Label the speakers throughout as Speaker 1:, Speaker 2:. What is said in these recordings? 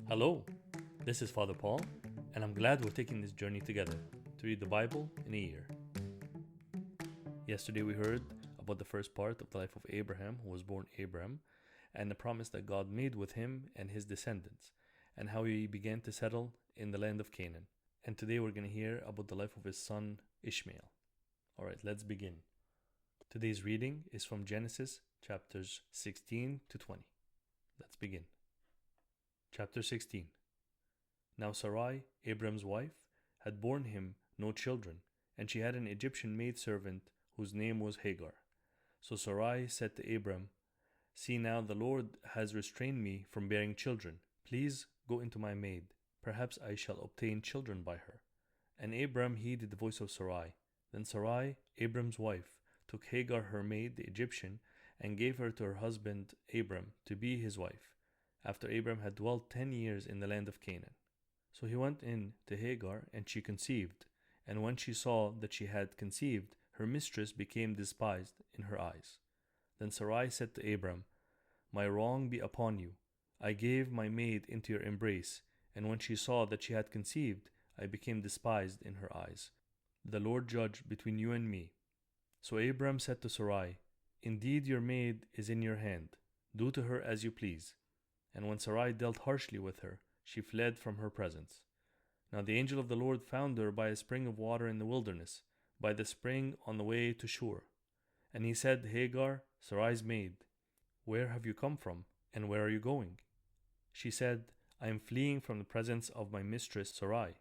Speaker 1: Hello, this is Father Paul, and I'm glad we're taking this journey together to read the Bible in a year. Yesterday we heard about the first part of the life of Abraham, who was born Abram, and the promise that God made with him and his descendants, and how he began to settle in the land of Canaan. And today we're going to hear about the life of his son Ishmael. Alright, let's begin. Today's reading is from Genesis chapters 16 to 20. Let's begin. Chapter 16. Now Sarai, Abram's wife, had borne him no children, and she had an Egyptian maidservant whose name was Hagar. So Sarai said to Abram, "See now, the Lord has restrained me from bearing children. Please go into my maid. Perhaps I shall obtain children by her." And Abram heeded the voice of Sarai. Then Sarai, Abram's wife, took Hagar her maid, the Egyptian, and gave her to her husband Abram to be his wife, after Abram had dwelt 10 years in the land of Canaan. So he went in to Hagar, and she conceived. And when she saw that she had conceived, her mistress became despised in her eyes. Then Sarai said to Abram, "My wrong be upon you. I gave my maid into your embrace, and when she saw that she had conceived, I became despised in her eyes. The Lord judge between you and me." So Abram said to Sarai, "Indeed your maid is in your hand. Do to her as you please." And when Sarai dealt harshly with her, she fled from her presence. Now the angel of the Lord found her by a spring of water in the wilderness, by the spring on the way to Shur. And he said, "Hagar, Sarai's maid, where have you come from, and where are you going?" She said, "I am fleeing from the presence of my mistress Sarai."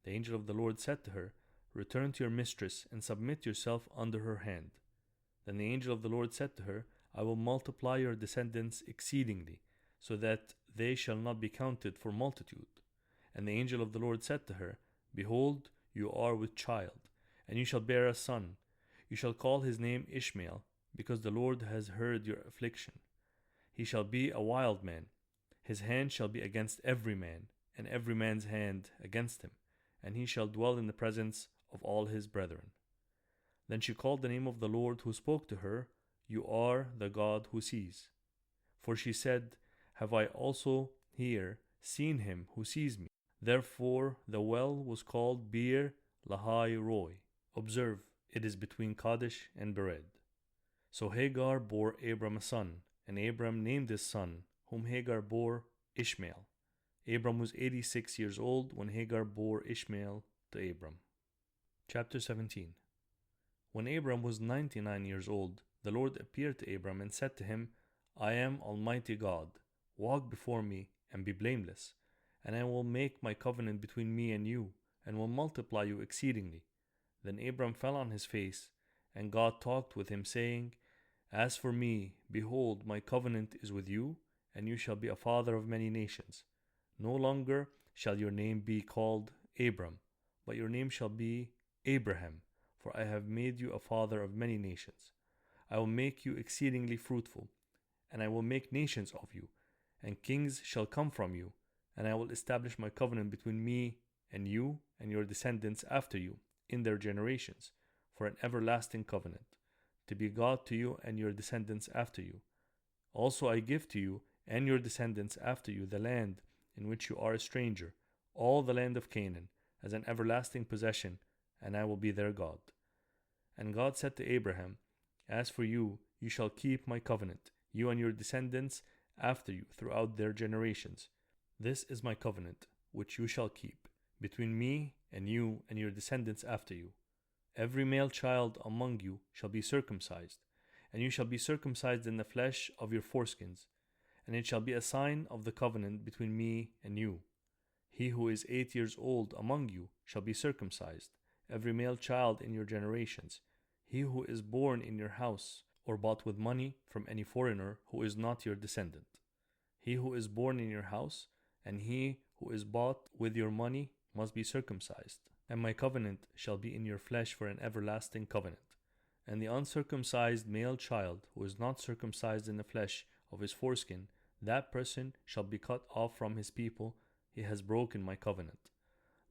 Speaker 1: The angel of the Lord said to her, "Return to your mistress, and submit yourself under her hand." Then the angel of the Lord said to her, "I will multiply your descendants exceedingly, so that they shall not be counted for multitude." And the angel of the Lord said to her, "Behold, you are with child, and you shall bear a son. You shall call his name Ishmael, because the Lord has heard your affliction. He shall be a wild man. His hand shall be against every man, and every man's hand against him, and he shall dwell in the presence of all his brethren." Then she called the name of the Lord who spoke to her, "You are the God who sees." For she said, "Have I also here seen him who sees me?" Therefore the well was called Bir Lahai Roi. Observe, it is between Kadesh and Bered. So Hagar bore Abram a son, and Abram named his son, whom Hagar bore, Ishmael. Abram was 86 years old when Hagar bore Ishmael to Abram. Chapter 17. When Abram was 99 years old, the Lord appeared to Abram and said to him, "I am Almighty God. Walk before me and be blameless, and I will make my covenant between me and you, and will multiply you exceedingly." Then Abram fell on his face, and God talked with him, saying, "As for me, behold, my covenant is with you, and you shall be a father of many nations. No longer shall your name be called Abram, but your name shall be Abraham, for I have made you a father of many nations. I will make you exceedingly fruitful, and I will make nations of you, and kings shall come from you, and I will establish my covenant between me and you and your descendants after you in their generations, for an everlasting covenant, to be God to you and your descendants after you. Also I give to you and your descendants after you the land in which you are a stranger, all the land of Canaan, as an everlasting possession, and I will be their God." And God said to Abraham, "As for you, you shall keep my covenant, you and your descendants after you throughout their generations. This is my covenant, which you shall keep, between me and you and your descendants after you. Every male child among you shall be circumcised, and you shall be circumcised in the flesh of your foreskins, and it shall be a sign of the covenant between me and you. He who is 8 years old among you shall be circumcised, every male child in your generations, he who is born in your house, or bought with money from any foreigner who is not your descendant. He who is born in your house, and he who is bought with your money must be circumcised. And my covenant shall be in your flesh for an everlasting covenant. And the uncircumcised male child who is not circumcised in the flesh of his foreskin, that person shall be cut off from his people. He has broken my covenant."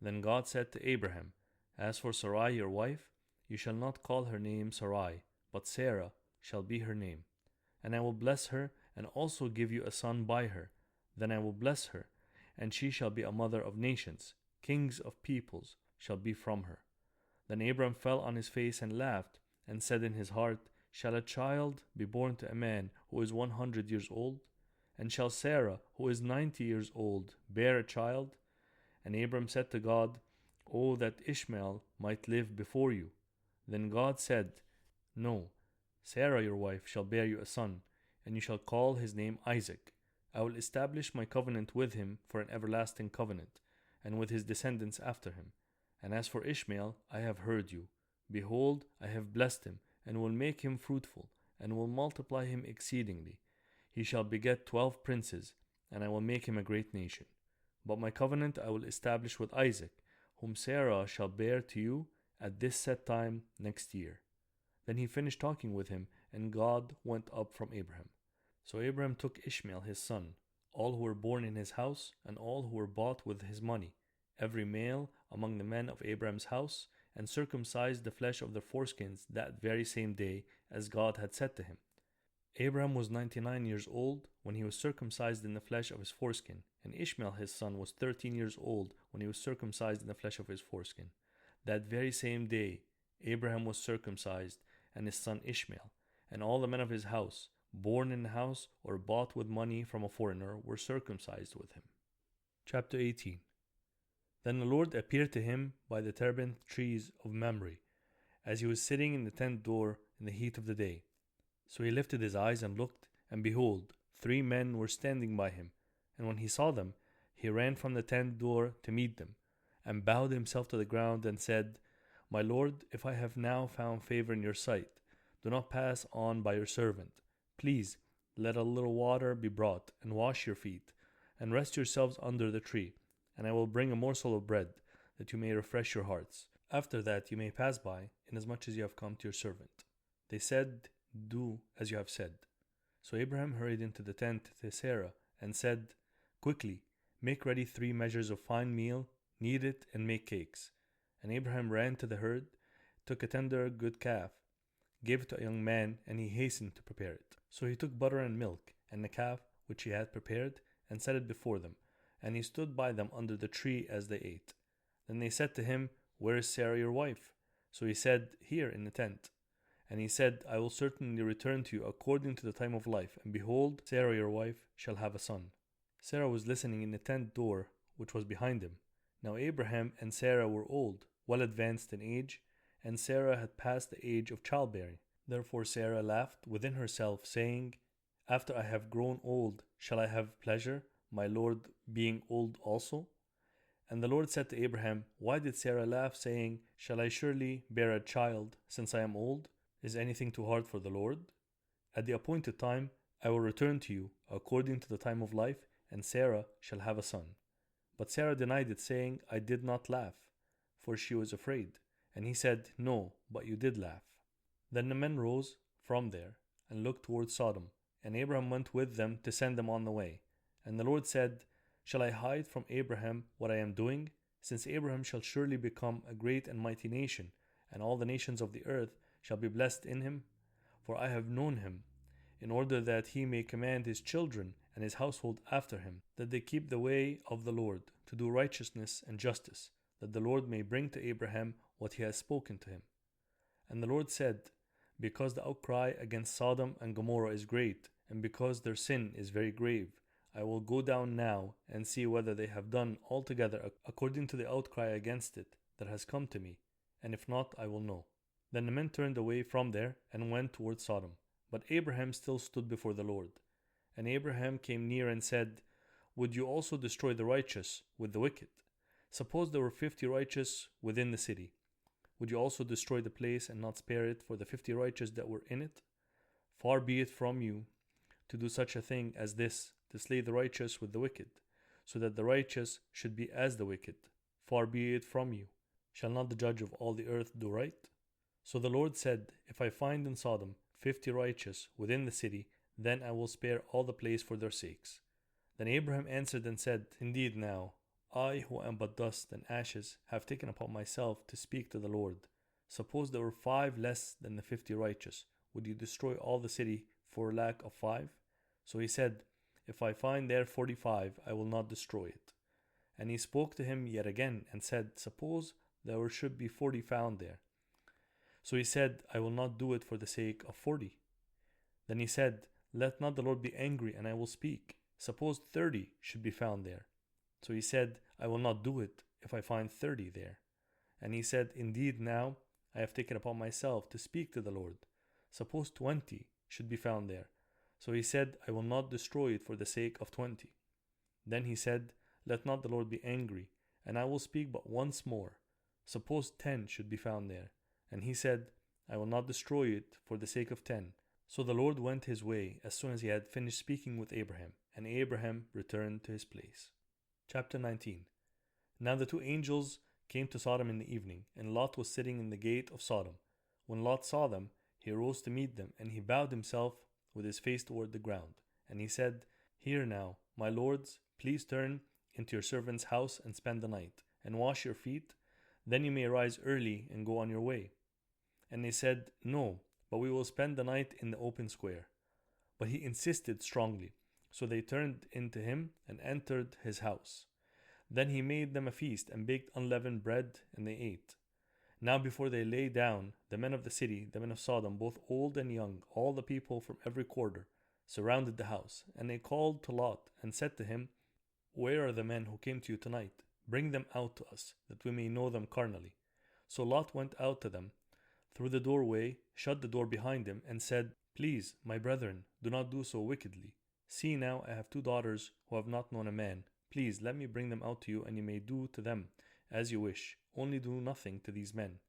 Speaker 1: Then God said to Abraham, "As for Sarai your wife, you shall not call her name Sarai, but Sarah shall be her name. And I will bless her, and also give you a son by her. Then I will bless her, and she shall be a mother of nations. Kings of peoples shall be from her. Then Abram fell on his face and laughed, and said in his heart, Shall a child be born to a man who is 100 years old? And shall Sarah, who is 90 years old, bear a child? And Abram said to God, Oh, that Ishmael might live before you. Then God said, No, Sarah your wife shall bear you a son, and you shall call his name Isaac. I will establish my covenant with him for an everlasting covenant, and with his descendants after him. And as for Ishmael, I have heard you. Behold, I have blessed him, and will make him fruitful, and will multiply him exceedingly. He shall beget 12 princes, and I will make him a great nation. But my covenant I will establish with Isaac, whom Sarah shall bear to you at this set time next year. Then he finished talking with him, and God went up from Abraham. So Abraham took Ishmael his son, all who were born in his house, and all who were bought with his money, every male among the men of Abraham's house, and circumcised the flesh of their foreskins that very same day, as God had said to him. Abraham was 99 years old when he was circumcised in the flesh of his foreskin, and Ishmael his son was 13 years old when he was circumcised in the flesh of his foreskin. That very same day Abraham was circumcised, and his son Ishmael, and all the men of his house, born in the house or bought with money from a foreigner, were circumcised with him. Chapter 18. Then the Lord appeared to him by the terebinth trees of Mamre, as he was sitting in the tent door in the heat of the day. So he lifted his eyes and looked, and behold, 3 men were standing by him. And when he saw them, he ran from the tent door to meet them, and bowed himself to the ground, and said, My Lord, if I have now found favor in your sight, do not pass on by your servant. Please, let a little water be brought, and wash your feet, and rest yourselves under the tree, and I will bring a morsel of bread, that you may refresh your hearts. After that you may pass by, inasmuch as you have come to your servant. They said, Do as you have said. So Abraham hurried into the tent to Sarah, and said, Quickly, make ready 3 measures of fine meal, knead it, and make cakes. And Abraham ran to the herd, took a tender good calf, gave it to a young man, and he hastened to prepare it. So he took butter and milk, and the calf which he had prepared, and set it before them, and he stood by them under the tree as they ate. Then they said to him, Where is Sarah your wife? So he said, Here in the tent. And he said, I will certainly return to you according to the time of life, and behold, Sarah your wife shall have a son. Sarah was listening in the tent door, which was behind him. Now Abraham and Sarah were old, well advanced in age, and Sarah had passed the age of childbearing. Therefore Sarah laughed within herself, saying, After I have grown old, shall I have pleasure, my Lord being old also? And the Lord said to Abraham, Why did Sarah laugh, saying, Shall I surely bear a child, since I am old? Is anything too hard for the Lord? At the appointed time I will return to you, according to the time of life, and Sarah shall have a son. But Sarah denied it, saying, I did not laugh, for she was afraid. And he said, No, but you did laugh. Then the men rose from there, and looked toward Sodom, and Abraham went with them to send them on the way. And the Lord said, Shall I hide from Abraham what I am doing? Since Abraham shall surely become a great and mighty nation, and all the nations of the earth shall be blessed in him. For I have known him, in order that he may command his children and his household after him, that they keep the way of the Lord, to do righteousness and justice, that the Lord may bring to Abraham what he has spoken to him. And the Lord said, Because the outcry against Sodom and Gomorrah is great, and because their sin is very grave, I will go down now and see whether they have done altogether according to the outcry against it that has come to me, and if not, I will know. Then the men turned away from there and went toward Sodom. But Abraham still stood before the Lord. And Abraham came near and said, Would you also destroy the righteous with the wicked? Suppose there were 50 righteous within the city. Would you also destroy the place and not spare it for the 50 righteous that were in it? Far be it from you to do such a thing as this, to slay the righteous with the wicked, so that the righteous should be as the wicked. Far be it from you. Shall not the judge of all the earth do right? So the Lord said, If I find in Sodom 50 righteous within the city, then I will spare all the place for their sakes. Then Abraham answered and said, Indeed now, I who am but dust and ashes have taken upon myself to speak to the Lord. Suppose there were 5 less than the 50 righteous. Would you destroy all the city for lack of 5? So he said, If I find there 45, I will not destroy it. And he spoke to him yet again, and said, Suppose there should be 40 found there. So he said, I will not do it for the sake of 40. Then he said, Let not the Lord be angry, and I will speak. Suppose 30 should be found there. So he said, I will not do it if I find 30 there. And he said, Indeed, now I have taken upon myself to speak to the Lord. Suppose 20 should be found there. So he said, I will not destroy it for the sake of 20. Then he said, Let not the Lord be angry, and I will speak but once more. Suppose 10 should be found there. And he said, I will not destroy it for the sake of 10. So the Lord went his way as soon as he had finished speaking with Abraham, and Abraham returned to his place. Chapter 19. Now the two angels came to Sodom in the evening, and Lot was sitting in the gate of Sodom. When Lot saw them, he arose to meet them, and he bowed himself with his face toward the ground. And he said, Hear now, my lords, please turn into your servant's house and spend the night, and wash your feet. Then you may rise early and go on your way. And they said, No, but we will spend the night in the open square. But he insisted strongly. So they turned into him and entered his house. Then he made them a feast and baked unleavened bread, and they ate. Now before they lay down, the men of the city, the men of Sodom, both old and young, all the people from every quarter, surrounded the house. And they called to Lot and said to him, Where are the men who came to you tonight? Bring them out to us, that we may know them carnally. So Lot went out to them through the doorway, shut the door behind him, and said, Please, my brethren, do not do so wickedly. See now, I have 2 daughters who have not known a man. Please, let me bring them out to you, and you may do to them as you wish. Only do nothing to these men,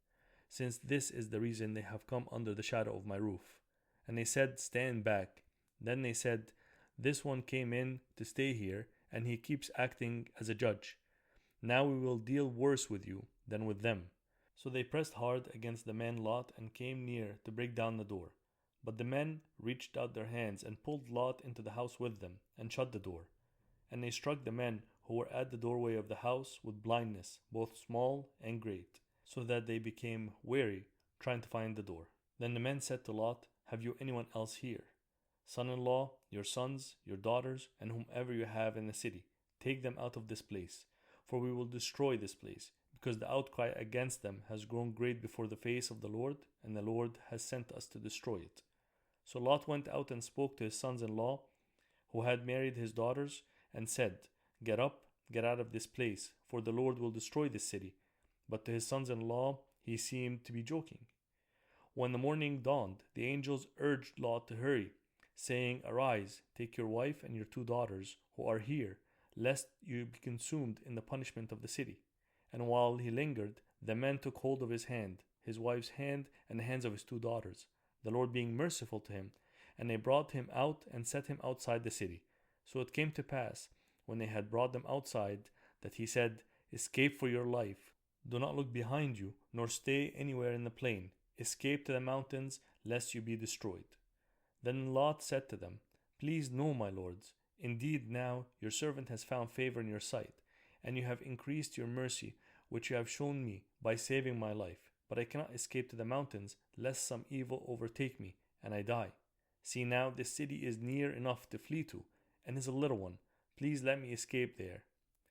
Speaker 1: since this is the reason they have come under the shadow of my roof. And they said, Stand back. Then they said, This one came in to stay here, and he keeps acting as a judge. Now we will deal worse with you than with them. So they pressed hard against the man Lot and came near to break down the door. But the men reached out their hands and pulled Lot into the house with them and shut the door. And they struck the men who were at the doorway of the house with blindness, both small and great, so that they became weary trying to find the door. Then the men said to Lot, Have you anyone else here? Son-in-law, your sons, your daughters, and whomever you have in the city, take them out of this place, for we will destroy this place, because the outcry against them has grown great before the face of the Lord, and the Lord has sent us to destroy it. So Lot went out and spoke to his sons-in-law, who had married his daughters, and said, Get up, get out of this place, for the Lord will destroy this city. But to his sons-in-law he seemed to be joking. When the morning dawned, the angels urged Lot to hurry, saying, Arise, take your wife and your 2 daughters, who are here, lest you be consumed in the punishment of the city. And while he lingered, the men took hold of his hand, his wife's hand, and the hands of his 2 daughters, the Lord being merciful to him. And they brought him out and set him outside the city. So it came to pass, when they had brought them outside, that he said, Escape for your life. Do not look behind you, nor stay anywhere in the plain. Escape to the mountains, lest you be destroyed. Then Lot said to them, Please know, my lords, indeed now your servant has found favor in your sight, and you have increased your mercy, which you have shown me by saving my life. But I cannot escape to the mountains, lest some evil overtake me, and I die. See now, this city is near enough to flee to, and is a little one. Please let me escape there,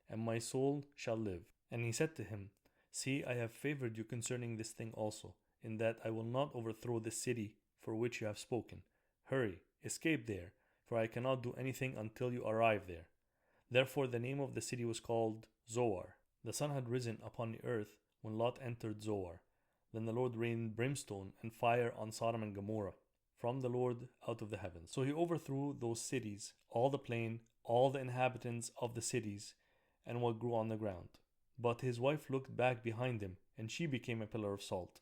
Speaker 1: and my soul shall live. And he said to him, See, I have favored you concerning this thing also, in that I will not overthrow the city for which you have spoken. Hurry, escape there, for I cannot do anything until you arrive there. Therefore the name of the city was called Zoar. The sun had risen upon the earth when Lot entered Zoar. Then the Lord rained brimstone and fire on Sodom and Gomorrah from the Lord out of the heavens. So he overthrew those cities, all the plain, all the inhabitants of the cities, and what grew on the ground. But his wife looked back behind him, and she became a pillar of salt.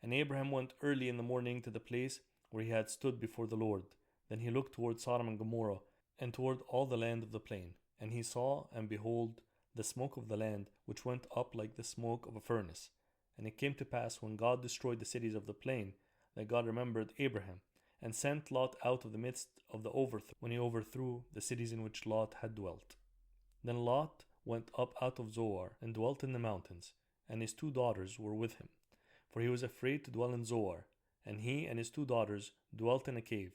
Speaker 1: And Abraham went early in the morning to the place where he had stood before the Lord. Then he looked toward Sodom and Gomorrah, and toward all the land of the plain. And he saw, and behold, the smoke of the land, which went up like the smoke of a furnace. And it came to pass, when God destroyed the cities of the plain, that God remembered Abraham, and sent Lot out of the midst of the overthrow, when he overthrew the cities in which Lot had dwelt. Then Lot went up out of Zoar, and dwelt in the mountains, and his 2 daughters were with him. For he was afraid to dwell in Zoar, and he and his 2 daughters dwelt in a cave.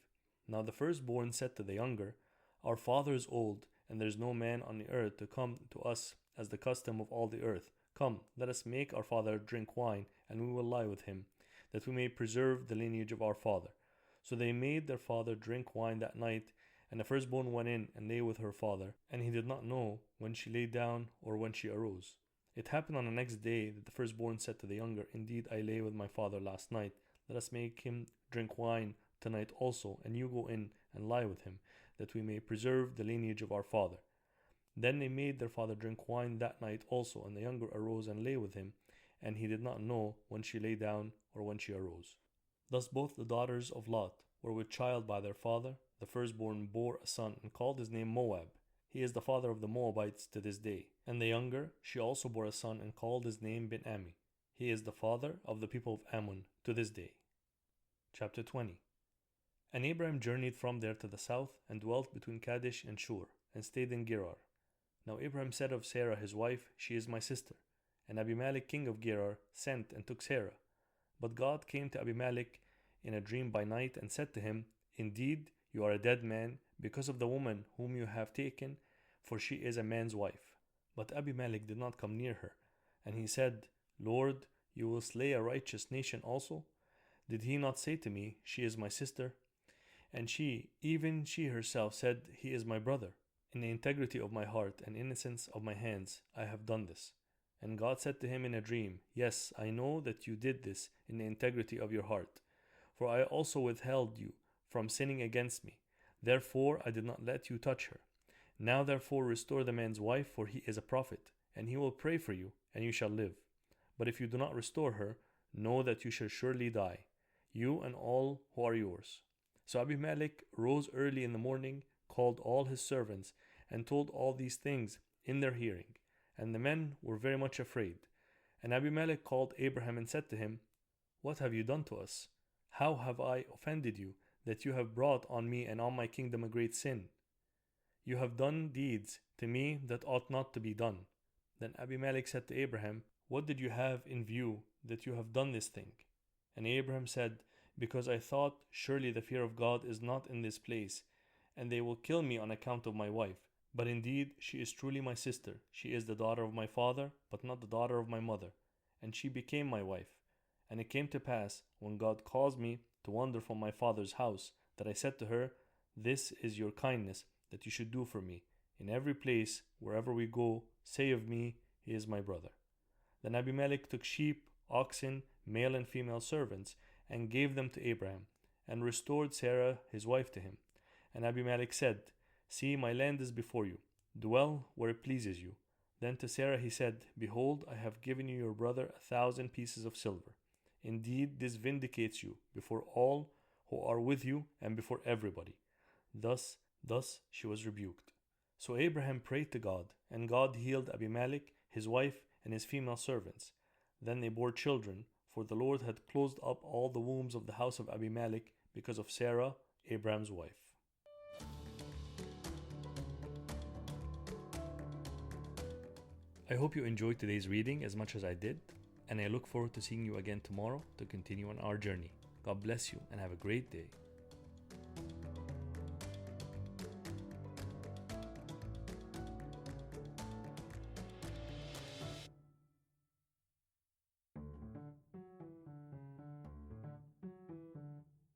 Speaker 1: Now the firstborn said to the younger, Our father is old, and there is no man on the earth to come to us as the custom of all the earth. Come, let us make our father drink wine, and we will lie with him, that we may preserve the lineage of our father. So they made their father drink wine that night, and the firstborn went in and lay with her father, and he did not know when she lay down or when she arose. It happened on the next day that the firstborn said to the younger, Indeed, I lay with my father last night. Let us make him drink wine tonight also, and you go in and lie with him, that we may preserve the lineage of our father. Then they made their father drink wine that night also, and the younger arose and lay with him, and he did not know when she lay down or when she arose. Thus both the daughters of Lot were with child by their father. The firstborn bore a son, and called his name Moab. He is the father of the Moabites to this day. And the younger, she also bore a son, and called his name Ben-Ami. He is the father of the people of Ammon to this day. Chapter 20. And Abraham journeyed from there to the south, and dwelt between Kadesh and Shur, and stayed in Gerar. Now Abraham said of Sarah his wife, She is my sister. And Abimelech king of Gerar sent and took Sarah. But God came to Abimelech in a dream by night, and said to him, Indeed, you are a dead man, because of the woman whom you have taken, for she is a man's wife. But Abimelech did not come near her. And he said, Lord, you will slay a righteous nation also? Did he not say to me, She is my sister? And she, even she herself, said, He is my brother. In the integrity of my heart and innocence of my hands, I have done this. And God said to him in a dream, Yes, I know that you did this in the integrity of your heart. For I also withheld you from sinning against me. Therefore I did not let you touch her. Now therefore restore the man's wife, for he is a prophet, and he will pray for you, and you shall live. But if you do not restore her, know that you shall surely die, you and all who are yours. So Abimelech rose early in the morning, called all his servants, and told all these things in their hearing. And the men were very much afraid. And Abimelech called Abraham and said to him, What have you done to us? How have I offended you, that you have brought on me and on my kingdom a great sin? You have done deeds to me that ought not to be done. Then Abimelech said to Abraham, What did you have in view that you have done this thing? And Abraham said, Because I thought, surely the fear of God is not in this place, and they will kill me on account of my wife. But indeed, she is truly my sister. She is the daughter of my father, but not the daughter of my mother. And she became my wife. And it came to pass, when God caused me to wander from my father's house, that I said to her, This is your kindness that you should do for me. In every place, wherever we go, say of me, He is my brother. Then Abimelech took sheep, oxen, male and female servants, and gave them to Abraham, and restored Sarah his wife to him. And Abimelech said, See, my land is before you. Dwell where it pleases you. Then to Sarah he said, Behold, I have given you your brother 1,000 pieces of silver. Indeed, this vindicates you before all who are with you and before everybody. Thus she was rebuked. So Abraham prayed to God, and God healed Abimelech, his wife, and his female servants. Then they bore children, for the Lord had closed up all the wombs of the house of Abimelech because of Sarah, Abraham's wife. I hope you enjoyed today's reading as much as I did, and I look forward to seeing you again tomorrow to continue on our journey. God bless you and have a great day.